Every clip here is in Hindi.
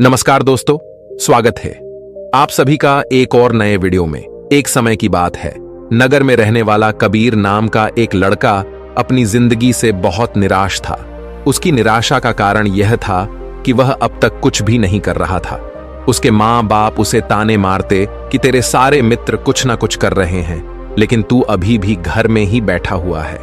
नमस्कार दोस्तों, स्वागत है आप सभी का एक और नए वीडियो में। एक समय की बात है, नगर में रहने वाला कबीर नाम का एक लड़का अपनी जिंदगी से बहुत निराश था। उसकी निराशा का कारण यह था कि वह अब तक कुछ भी नहीं कर रहा था। उसके माँ बाप उसे ताने मारते कि तेरे सारे मित्र कुछ ना कुछ कर रहे हैं, लेकिन तू अभी भी घर में ही बैठा हुआ है।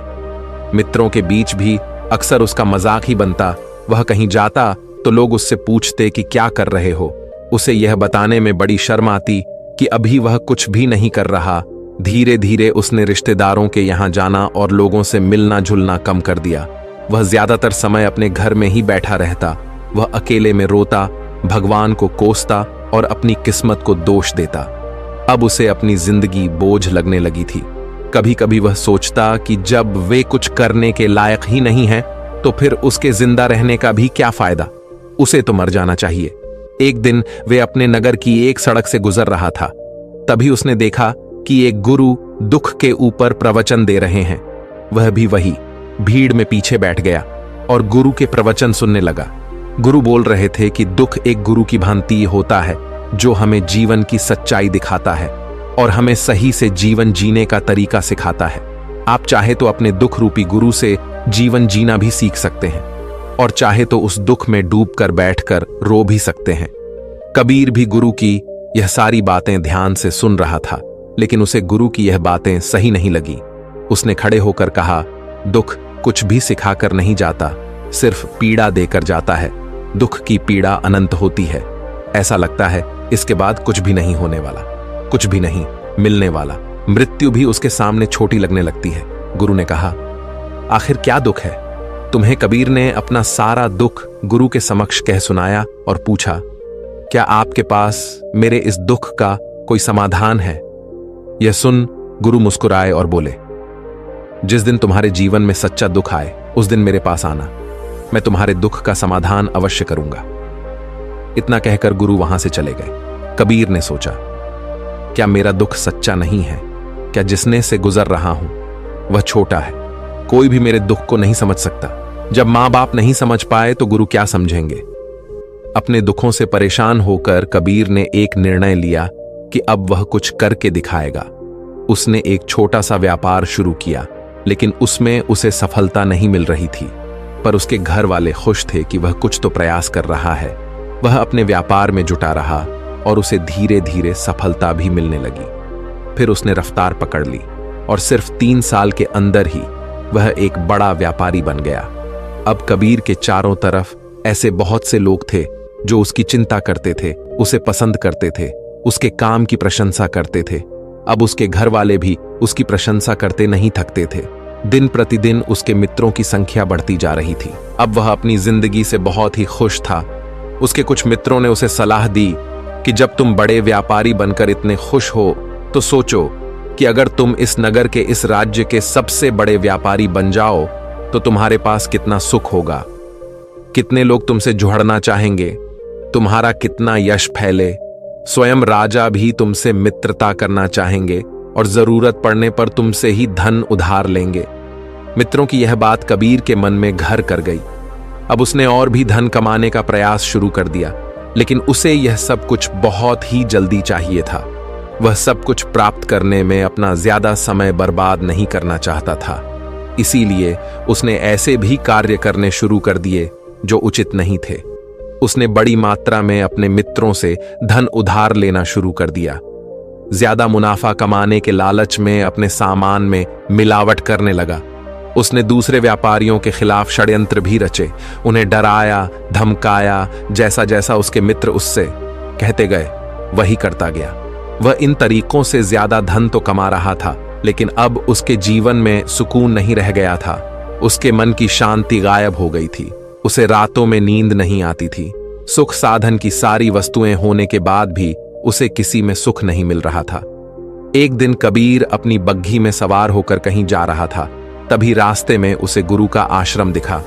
मित्रों के बीच भी अक्सर उसका मजाक ही बनता। वह कहीं जाता तो लोग उससे पूछते कि क्या कर रहे हो। उसे यह बताने में बड़ी शर्म आती कि अभी वह कुछ भी नहीं कर रहा। धीरे धीरे उसने रिश्तेदारों के यहाँ जाना और लोगों से मिलना जुलना कम कर दिया। वह ज्यादातर समय अपने घर में ही बैठा रहता। वह अकेले में रोता, भगवान को कोसता और अपनी किस्मत को दोष देता। अब उसे अपनी जिंदगी बोझ लगने लगी थी। कभी कभी वह सोचता कि जब वे कुछ करने के लायक ही नहीं है तो फिर उसके जिंदा रहने का भी क्या फायदा। उसे तो मर जाना चाहिए। एक दिन वे अपने नगर की एक सड़क से गुजर रहा था। तभी उसने देखा कि एक गुरु दुख के ऊपर प्रवचन दे रहे हैं। वह भी वही भीड़ में पीछे बैठ गया और गुरु के प्रवचन सुनने लगा। गुरु बोल रहे थे कि दुख एक गुरु की भांति होता है जो हमें जीवन की सच्चाई दिखाता है और हमें सही से जीवन जीने का तरीका सिखाता है। आप चाहे तो अपने दुख रूपी गुरु से जीवन जीना भी सीख सकते हैं और चाहे तो उस दुख में डूबकर बैठकर रो भी सकते हैं। कबीर भी गुरु की यह सारी बातें ध्यान से सुन रहा था, लेकिन उसे गुरु की यह बातें सही नहीं लगी। उसने खड़े होकर कहा, दुख कुछ भी सिखाकर नहीं जाता, सिर्फ पीड़ा देकर जाता है। दुख की पीड़ा अनंत होती है। ऐसा लगता है इसके बाद कुछ भी नहीं होने वाला, कुछ भी नहीं मिलने वाला। मृत्यु भी उसके सामने छोटी लगने लगती है। गुरु ने कहा, आखिर क्या दुख है तुम्हें? कबीर ने अपना सारा दुख गुरु के समक्ष कह सुनाया और पूछा, क्या आपके पास मेरे इस दुख का कोई समाधान है? यह सुन गुरु मुस्कुराए और बोले, जिस दिन तुम्हारे जीवन में सच्चा दुख आए उस दिन मेरे पास आना, मैं तुम्हारे दुख का समाधान अवश्य करूंगा। इतना कहकर गुरु वहां से चले गए। कबीर ने सोचा, क्या मेरा दुख सच्चा नहीं है? क्या जिसने से गुजर रहा हूं वह छोटा है? कोई भी मेरे दुख को नहीं समझ सकता। जब मां बाप नहीं समझ पाए तो गुरु क्या समझेंगे? अपने दुखों से परेशान होकर कबीर ने एक निर्णय लिया कि अब वह कुछ करके दिखाएगा। उसने एक छोटा सा व्यापार शुरू किया, लेकिन उसमें उसे सफलता नहीं मिल रही थी। पर उसके घर वाले खुश थे कि वह कुछ तो प्रयास कर रहा है। वह अपने व्यापार में जुटा रहा और उसे धीरे धीरे सफलता भी मिलने लगी। फिर उसने रफ्तार पकड़ ली और सिर्फ 3 साल के अंदर ही वह एक बड़ा व्यापारी बन गया। अब कबीर के चारों तरफ ऐसे बहुत से लोग थे जो उसकी चिंता करते थे, उसे पसंद करते थे, उसके काम की प्रशंसा करते थे। अब उसके घर वाले भी उसकी प्रशंसा करते नहीं थकते थे। दिन प्रतिदिन उसके मित्रों की संख्या बढ़ती जा रही थी। अब वह अपनी जिंदगी से बहुत ही खुश था। उसके कुछ मित्रों ने उसे सलाह दी कि जब तुम बड़े व्यापारी बनकर इतने खुश हो तो सोचो कि अगर तुम इस नगर के, इस राज्य के सबसे बड़े व्यापारी बन जाओ तो तुम्हारे पास कितना सुख होगा, कितने लोग तुमसे जुड़ना चाहेंगे, तुम्हारा कितना यश फैले। स्वयं राजा भी तुमसे मित्रता करना चाहेंगे और जरूरत पड़ने पर तुमसे ही धन उधार लेंगे। मित्रों की यह बात कबीर के मन में घर कर गई। अब उसने और भी धन कमाने का प्रयास शुरू कर दिया, लेकिन उसे यह सब कुछ बहुत ही जल्दी चाहिए था। वह सब कुछ प्राप्त करने में अपना ज्यादा समय बर्बाद नहीं करना चाहता था। इसीलिए उसने ऐसे भी कार्य करने शुरू कर दिए जो उचित नहीं थे। उसने बड़ी मात्रा में अपने मित्रों से धन उधार लेना शुरू कर दिया। ज्यादा मुनाफा कमाने के लालच में अपने सामान में मिलावट करने लगा। उसने दूसरे व्यापारियों के खिलाफ षड्यंत्र भी रचे, उन्हें डराया, धमकाया। जैसा जैसा उसके मित्र उससे कहते गए वही करता गया। वह इन तरीकों से ज्यादा धन तो कमा रहा था, लेकिन अब उसके जीवन में सुकून नहीं रह गया था। उसके मन की शांति गायब हो गई थी। उसे रातों में नींद नहीं आती थी। सुख साधन की सारी वस्तुएं होने के बाद भी उसे किसी में सुख नहीं मिल रहा था। एक दिन कबीर अपनी बग्घी में सवार होकर कहीं जा रहा था। तभी रास्ते में उसे गुरु का आश्रम दिखा।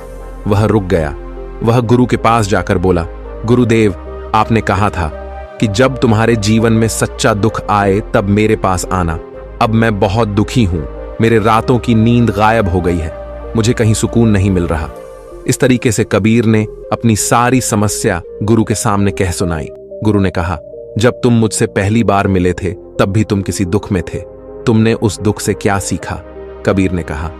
वह रुक गया। वह गुरु के पास जाकर बोला, गुरुदेव, आपने कहा था कि जब तुम्हारे जीवन में सच्चा दुख आए तब मेरे पास आना। अब मैं बहुत दुखी हूं। मेरे रातों की नींद गायब हो गई है। मुझे कहीं सुकून नहीं मिल रहा। इस तरीके से कबीर ने अपनी सारी समस्या गुरु के सामने कह सुनाई। गुरु ने कहा, जब तुम मुझसे पहली बार मिले थे तब भी तुम किसी दुख में थे। तुमने उस दुख से क्या सीखा? कबीर ने कहा,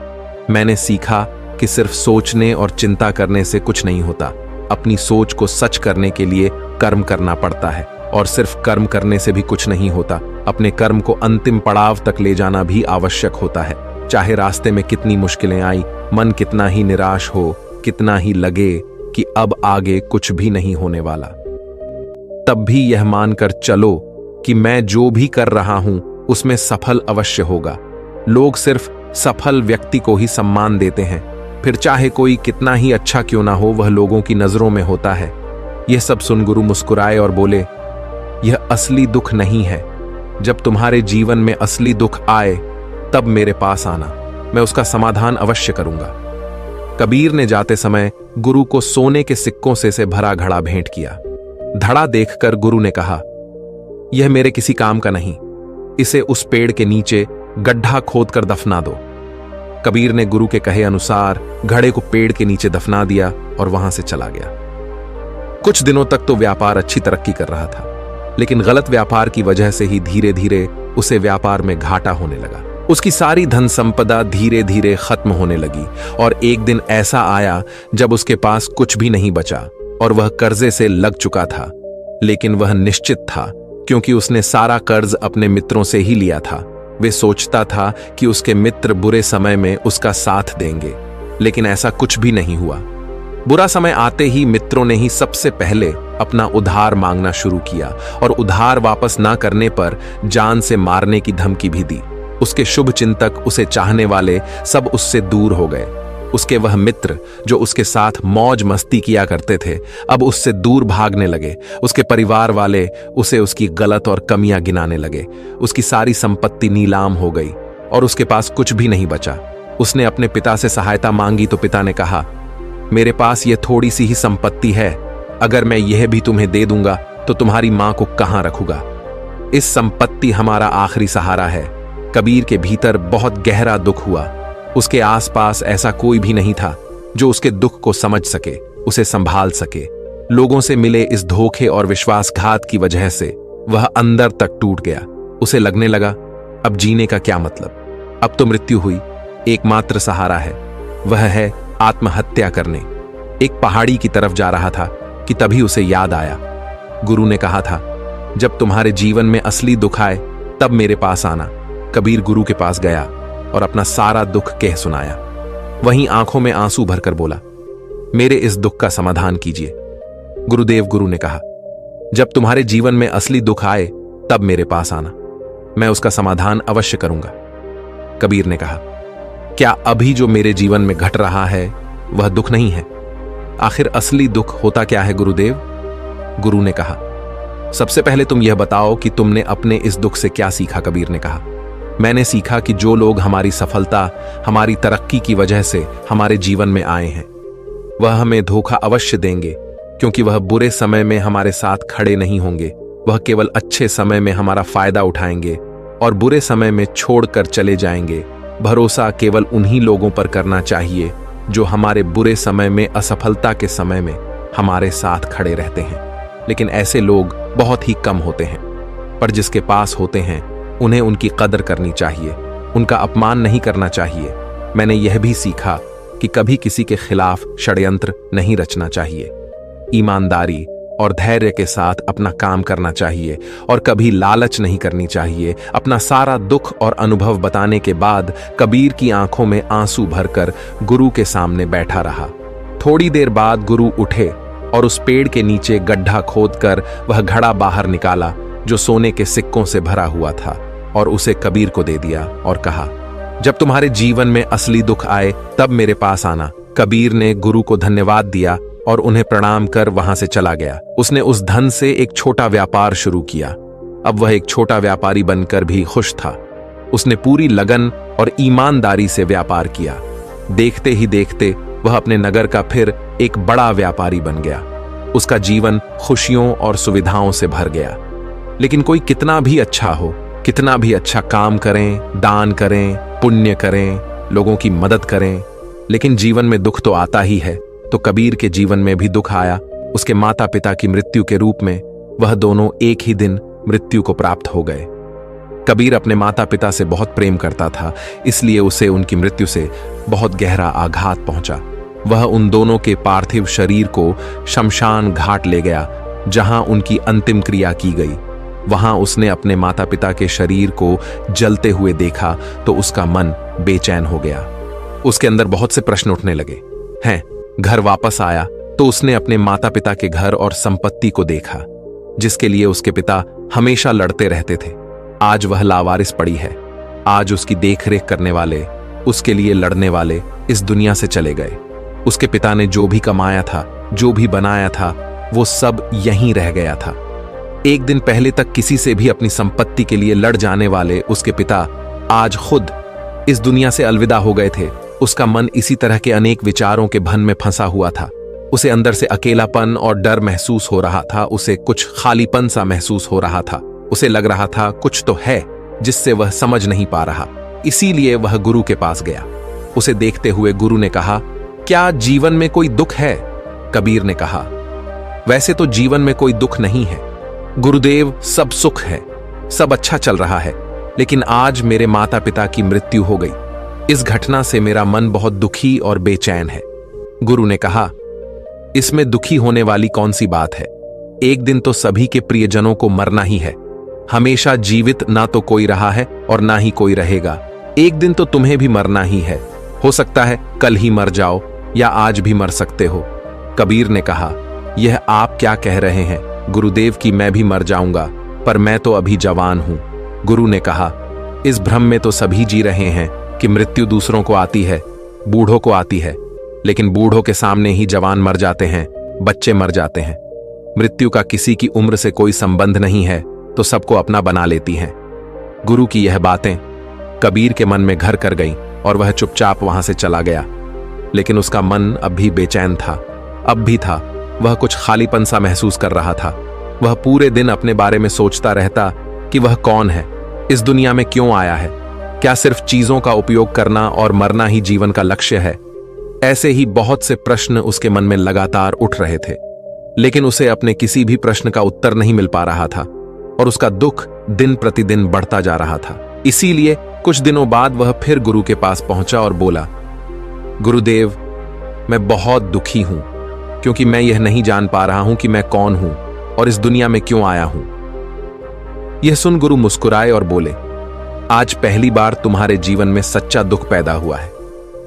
मैंने सीखा कि सिर्फ सोचने और चिंता करने से कुछ नहीं होता। अपनी सोच को सच करने के लिए कर्म करना पड़ता है, और सिर्फ कर्म करने से भी कुछ नहीं होता। अपने कर्म को अंतिम पड़ाव तक ले जाना भी आवश्यक होता है। चाहे रास्ते में कितनी मुश्किलें आई, मन कितना ही निराश हो, कितना ही लगे कि अब आगे कुछ भी नहीं होने वाला, तब भी यह मानकर चलो कि मैं जो भी कर रहा हूं उसमें सफल अवश्य होगा। लोग सिर्फ सफल व्यक्ति को ही सम्मान देते हैं, फिर चाहे कोई कितना ही अच्छा क्यों ना हो, वह लोगों की नजरों में होता है। यह सब सुन गुरु मुस्कुराए और बोले, यह असली दुख नहीं है। जब तुम्हारे जीवन में असली दुख आए तब मेरे पास आना, मैं उसका समाधान अवश्य करूंगा। कबीर ने जाते समय गुरु को सोने के सिक्कों से भरा घड़ा भेंट किया। धड़ा देखकर गुरु ने कहा, यह मेरे किसी काम का नहीं, इसे उस पेड़ के नीचे गड्ढा खोदकर दफना दो। कबीर ने गुरु के कहे अनुसार घड़े को पेड़ के नीचे दफना दिया और वहां से चला गया। कुछ दिनों तक तो व्यापार अच्छी तरक्की कर रहा था, लेकिन गलत व्यापार की वजह से ही धीरे धीरे उसे व्यापार में घाटा होने लगा। उसकी सारी धन संपदा धीरे धीरे खत्म होने लगी, और एक दिन ऐसा आया जब उसके पास कुछ भी नहीं बचा और वह कर्जे से लग चुका था। लेकिन वह निश्चित था, क्योंकि उसने सारा कर्ज अपने मित्रों से ही लिया था। वे सोचता था कि उसके मित्र बुरे समय में उसका साथ देंगे, लेकिन ऐसा कुछ भी नहीं हुआ। बुरा समय आते ही मित्रों ने ही सबसे पहले अपना उधार मांगना शुरू किया, और उधार वापस ना करने पर जान से मारने की धमकी भी दी। उसके शुभ चिंतक, उसे चाहने वाले सब उससे दूर हो गए। उसके वह मित्र जो उसके साथ मौज मस्ती किया करते थे, अब उससे दूर भागने लगे। उसके परिवार वाले उसे उसकी गलत और कमियां गिनाने लगे। उसकी सारी संपत्ति नीलाम हो गई और उसके पास कुछ भी नहीं बचा। उसने अपने पिता से सहायता मांगी तो पिता ने कहा, मेरे पास यह थोड़ी सी ही संपत्ति है, अगर मैं यह भी तुम्हें दे दूंगा तो तुम्हारी मां को कहां रखूंगा? इस संपत्ति हमारा आखिरी सहारा है। कबीर के भीतर बहुत गहरा दुख हुआ। उसके आसपास ऐसा कोई भी नहीं था जो उसके दुख को समझ सके, उसे संभाल सके। लोगों से मिले इस धोखे और विश्वासघात की वजह से वह अंदर तक टूट गया। उसे लगने लगा, अब जीने का क्या मतलब? अब तो मृत्यु हुई, एकमात्र सहारा है, वह है आत्महत्या करने। एक पहाड़ी की तरफ जा रहा था कि तभी उसे याद आया, गुरु ने कहा था, जब तुम्हारे जीवन में असली दुख आए तब मेरे पास आना। कबीर गुरु के पास गया और अपना सारा दुख कह सुनाया। वहीं आंखों में आंसू भरकर बोला, मेरे इस दुख का समाधान कीजिए। गुरु ने कहा, जब तुम्हारे जीवन में असली दुख आए तब मेरे पास आना, मैं उसका समाधान अवश्य करूंगा। कबीर ने कहा, क्या अभी जो मेरे जीवन में घट रहा है वह दुख नहीं है? आखिर असली दुख होता क्या है गुरुदेव? गुरु ने कहा, सबसे पहले तुम यह बताओ कि तुमने अपने इस दुख से क्या सीखा? कबीर ने कहा, मैंने सीखा कि जो लोग हमारी सफलता, हमारी तरक्की की वजह से हमारे जीवन में आए हैं, वह हमें धोखा अवश्य देंगे, क्योंकि वह बुरे समय में हमारे साथ खड़े नहीं होंगे। वह केवल अच्छे समय में हमारा फायदा उठाएंगे और बुरे समय में छोड़कर चले जाएंगे। भरोसा केवल उन्हीं लोगों पर करना चाहिए जो हमारे बुरे समय में, असफलता के समय में हमारे साथ खड़े रहते हैं। लेकिन ऐसे लोग बहुत ही कम होते हैं, पर जिसके पास होते हैं उन्हें उनकी कदर करनी चाहिए, उनका अपमान नहीं करना चाहिए। मैंने यह भी सीखा कि कभी किसी के खिलाफ षड्यंत्र नहीं रचना चाहिए। ईमानदारी और धैर्य के साथ अपना काम करना चाहिए और कभी लालच नहीं करनी चाहिए। अपना सारा दुख और अनुभव बताने के बाद कबीर की आंखों में आंसू भरकर गुरु के सामने बैठा रहा। थोड़ी देर बाद गुरु उठे और उस पेड़ के नीचे गड्ढा खोदकर वह घड़ा बाहर निकाला जो सोने के सिक्कों से भरा हुआ था, और उसे कबीर को दे दिया और कहा, जब तुम्हारे जीवन में असली दुख आए तब मेरे पास आना। कबीर ने गुरु को धन्यवाद दिया और उन्हें प्रणाम कर वहां से चला गया। उसने उस धन से एक छोटा व्यापार शुरू किया। अब वह एक छोटा व्यापारी बनकर भी खुश था। उसने पूरी लगन और ईमानदारी से व्यापार किया। देखते ही देखते वह अपने नगर का फिर एक बड़ा व्यापारी बन गया। उसका जीवन खुशियों और सुविधाओं से भर गया। लेकिन कोई कितना भी अच्छा हो, कितना भी अच्छा काम करें, दान करें, पुण्य करें, लोगों की मदद करें, लेकिन जीवन में दुख तो आता ही है। तो कबीर के जीवन में भी दुख आया। उसके माता पिता की मृत्यु के रूप में वह दोनों एक ही दिन मृत्यु को प्राप्त हो गए। कबीर अपने माता पिता से बहुत प्रेम करता था, इसलिए उसे उनकी मृत्यु से बहुत गहरा आघात पहुंचा। वह उन दोनों के पार्थिव शरीर को शमशान घाट ले गया, जहां उनकी अंतिम क्रिया की गई। वहां उसने अपने माता पिता के शरीर को जलते हुए देखा तो उसका मन बेचैन हो गया। उसके अंदर बहुत से प्रश्न उठने लगे हैं। घर वापस आया तो उसने अपने माता पिता के घर और संपत्ति को देखा, जिसके लिए उसके पिता हमेशा लड़ते रहते थे। आज वह लावारिस पड़ी है। आज उसकी देखरेख करने वाले, उसके लिए लड़ने वाले इस दुनिया से चले गए। उसके पिता ने जो भी कमाया था, जो भी बनाया था, वो सब यहीं रह गया था। एक दिन पहले तक किसी से भी अपनी संपत्ति के लिए लड़ जाने वाले उसके पिता आज खुद इस दुनिया से अलविदा हो गए थे। उसका मन इसी तरह के अनेक विचारों के भन में फंसा हुआ था। उसे अंदर से अकेलापन और डर महसूस हो रहा था। उसे कुछ खालीपन सा महसूस हो रहा था। उसे लग रहा था कुछ तो है जिससे वह समझ नहीं पा रहा। इसीलिए वह गुरु के पास गया। उसे देखते हुए गुरु ने कहा, क्या जीवन में कोई दुख है? कबीर ने कहा, वैसे तो जीवन में कोई दुख नहीं है गुरुदेव, सब सुख है, सब अच्छा चल रहा है, लेकिन आज मेरे माता पिता की मृत्यु हो गई। इस घटना से मेरा मन बहुत दुखी और बेचैन है। गुरु ने कहा, इसमें दुखी होने वाली कौन सी बात है? एक दिन तो सभी के प्रियजनों को मरना ही है। हमेशा जीवित ना तो कोई रहा है और ना ही कोई रहेगा। एक दिन तो तुम्हें भी मरना ही है। हो सकता है कल ही मर जाओ या आज भी मर सकते हो। कबीर ने कहा, यह आप क्या कह रहे हैं गुरुदेव कि मैं भी मर जाऊंगा, पर मैं तो अभी जवान हूं। गुरु ने कहा, इस भ्रम में तो सभी जी रहे हैं कि मृत्यु दूसरों को आती है, बूढ़ों को आती है, लेकिन बूढ़ों के सामने ही जवान मर जाते हैं, बच्चे मर जाते हैं। मृत्यु का किसी की उम्र से कोई संबंध नहीं है, तो सबको अपना बना लेती हैं। गुरु की यह बातें कबीर के मन में घर कर गईं और वह चुपचाप वहां से चला गया। लेकिन उसका मन अब भी बेचैन था। अब भी था, वह कुछ खालीपन सा महसूस कर रहा था। वह पूरे दिन अपने बारे में सोचता रहता कि वह कौन है, इस दुनिया में क्यों आया है, क्या सिर्फ चीजों का उपयोग करना और मरना ही जीवन का लक्ष्य है? ऐसे ही बहुत से प्रश्न उसके मन में लगातार उठ रहे थे, लेकिन उसे अपने किसी भी प्रश्न का उत्तर नहीं मिल पा रहा था और उसका दुख दिन प्रतिदिन बढ़ता जा रहा था। इसीलिए कुछ दिनों बाद वह फिर गुरु के पास पहुंचा और बोला, गुरुदेव, मैं बहुत दुखी हूं, क्योंकि मैं यह नहीं जान पा रहा हूं कि मैं कौन हूं और इस दुनिया में क्यों आया हूं। यह सुन गुरु मुस्कुराए और बोले, आज पहली बार तुम्हारे जीवन में सच्चा दुख पैदा हुआ है।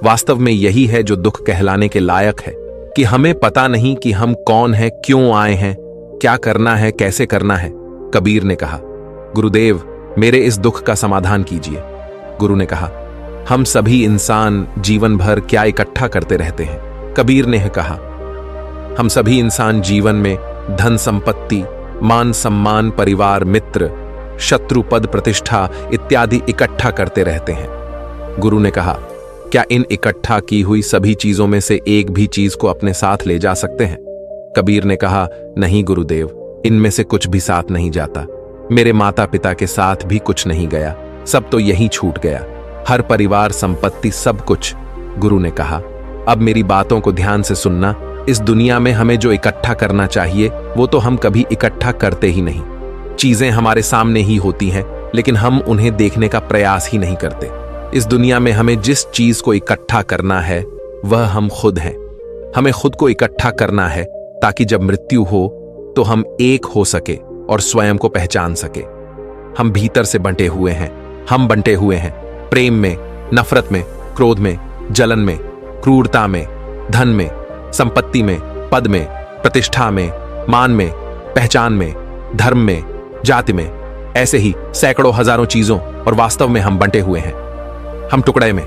वास्तव में यही है जो दुख कहलाने के लायक है, कि हमें पता नहीं कि हम कौन हैं, क्यों आए हैं, क्या करना है, कैसे करना है। कबीर ने कहा, गुरुदेव, मेरे इस दुख का समाधान कीजिए। गुरु ने कहा, हम सभी इंसान जीवन भर क्या इकट्ठा करते रहते हैं? कबीर ने कहा, हम सभी इंसान जीवन में धन संपत्ति, मान सम्मान, परिवार, मित्र, शत्रु, पद, प्रतिष्ठा इत्यादि इकट्ठा करते रहते हैं। गुरु ने कहा, क्या इन इकट्ठा की हुई सभी चीजों में से एक भी चीज को अपने साथ ले जा सकते हैं? कबीर ने कहा, नहीं गुरुदेव, इनमें से कुछ भी साथ नहीं जाता। मेरे माता पिता के साथ भी कुछ नहीं गया, सब तो यहीं छूट गया, हर परिवार, संपत्ति, सब कुछ। गुरु ने कहा, अब मेरी बातों को ध्यान से सुनना। इस दुनिया में हमें जो इकट्ठा करना चाहिए वो तो हम कभी इकट्ठा करते ही नहीं। चीजें हमारे सामने ही होती हैं, लेकिन हम उन्हें देखने का प्रयास ही नहीं करते। इस दुनिया में हमें जिस चीज को इकट्ठा करना है वह हम खुद हैं। हमें खुद को इकट्ठा करना है ताकि जब मृत्यु हो तो हम एक हो सके और स्वयं को पहचान सके। हम भीतर से बंटे हुए हैं। हम बंटे हुए हैं प्रेम में, नफरत में, क्रोध में, जलन में, क्रूरता में, धन में, संपत्ति में, पद में, प्रतिष्ठा में, मान में, पहचान में, धर्म में, जाति में, ऐसे ही सैकड़ों हजारों चीजों, और वास्तव में हम बंटे हुए हैं। हम टुकड़े में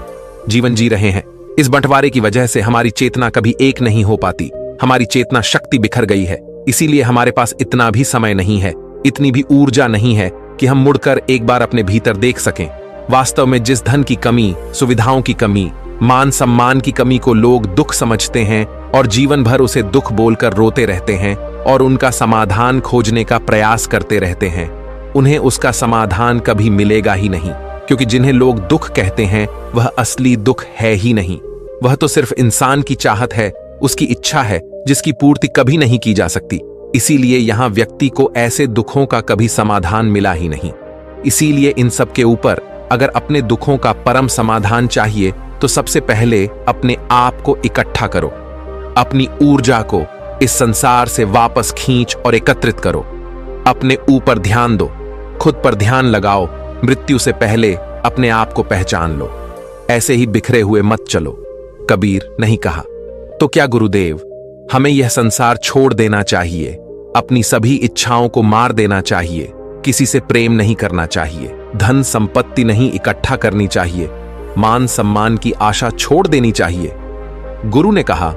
जीवन जी रहे हैं। इस बंटवारे की वजह से हमारी चेतना कभी एक नहीं हो पाती। हमारी चेतना शक्ति बिखर गई है। इसीलिए हमारे पास इतना भी समय नहीं है, इतनी भी ऊर्जा नहीं है कि हम मुड़कर एक बार अपने भीतर देख सकें। वास्तव में जिस धन की कमी, सुविधाओं की कमी, मान सम्मान की कमी को लोग दुख समझते हैं और जीवन भर उसे दुख बोलकर रोते रहते हैं और उनका समाधान खोजने का प्रयास करते रहते हैं, उन्हें उसका समाधान कभी मिलेगा ही नहीं। क्योंकि जिन्हें लोग दुख कहते हैं वह असली दुख है ही नहीं। वह तो सिर्फ इंसान की चाहत है उसकी इच्छा है जिसकी पूर्ति कभी नहीं की जा सकती। इसीलिए यहां व्यक्ति को ऐसे दुखों का कभी समाधान मिला ही नहीं। इसीलिए इन सब के ऊपर अगर अपने दुखों का परम समाधान चाहिए तो सबसे पहले अपने आप को इकट्ठा करो, अपनी ऊर्जा को इस संसार से वापस खींच और एकत्रित करो। अपने ऊपर ध्यान दो, खुद पर ध्यान लगाओ। मृत्यु से पहले अपने आप को पहचान लो। ऐसे ही बिखरे हुए मत चलो, कबीर नहीं कहा। तो क्या गुरुदेव, हमें यह संसार छोड़ देना चाहिए, अपनी सभी इच्छाओं को मार देना चाहिए, किसी से प्रेम नहीं करना चाहिए, धन संपत्ति नहीं इकट्ठा करनी चाहिए, मान सम्मान की आशा छोड़ देनी चाहिए? गुरु ने कहा,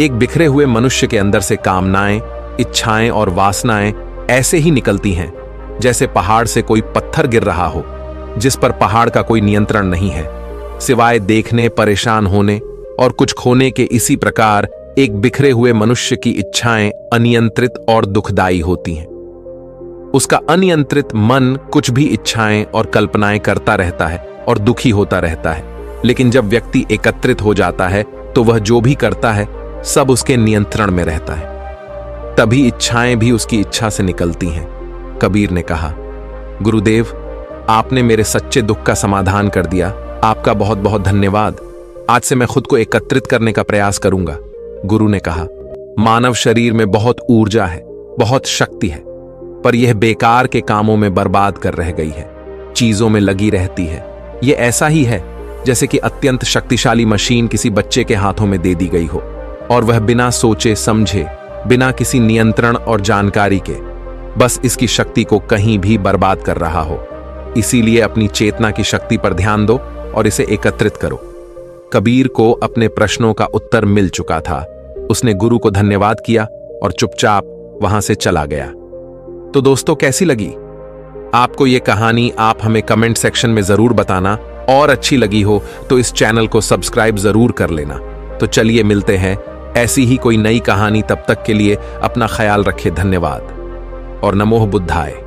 एक बिखरे हुए मनुष्य के अंदर से कामनाएं, इच्छाएं और वासनाएं ऐसे ही निकलती हैं जैसे पहाड़ से कोई पत्थर गिर रहा हो, जिस पर पहाड़ का कोई नियंत्रण नहीं है, सिवाय देखने, परेशान होने और कुछ खोने के। इसी प्रकार एक बिखरे हुए मनुष्य की इच्छाएं अनियंत्रित और दुखदायी होती हैं। उसका अनियंत्रित मन कुछ भी इच्छाएं और कल्पनाएं करता रहता है और दुखी होता रहता है। लेकिन जब व्यक्ति एकत्रित हो जाता है तो वह जो भी करता है सब उसके नियंत्रण में रहता है, तभी इच्छाएं भी उसकी इच्छा से निकलती हैं। कबीर ने कहा, गुरुदेव, आपने मेरे सच्चे दुख का समाधान कर दिया। आपका बहुत बहुत धन्यवाद। आज से मैं खुद को एकत्रित करने का प्रयास करूंगा। गुरु ने कहा, मानव शरीर में बहुत ऊर्जा है, बहुत शक्ति है, पर यह बेकार के कामों में बर्बाद कर रह गई है, चीजों में लगी रहती है। यह ऐसा ही है जैसे कि अत्यंत शक्तिशाली मशीन किसी बच्चे के हाथों में दे दी गई हो और वह बिना सोचे समझे, बिना किसी नियंत्रण और जानकारी के बस इसकी शक्ति को कहीं भी बर्बाद कर रहा हो। इसीलिए अपनी चेतना की शक्ति पर ध्यान दो और इसे एकत्रित करो। कबीर को अपने प्रश्नों का उत्तर मिल चुका था। उसने गुरु को धन्यवाद किया और चुपचाप वहां से चला गया। तो दोस्तों, कैसी लगी आपको ये कहानी? आप हमें कमेंट सेक्शन में जरूर बताना, और अच्छी लगी हो तो इस चैनल को सब्सक्राइब जरूर कर लेना। तो चलिए मिलते हैं ऐसी ही कोई नई कहानी। तब तक के लिए अपना ख्याल रखें। धन्यवाद और नमोह बुद्धाय।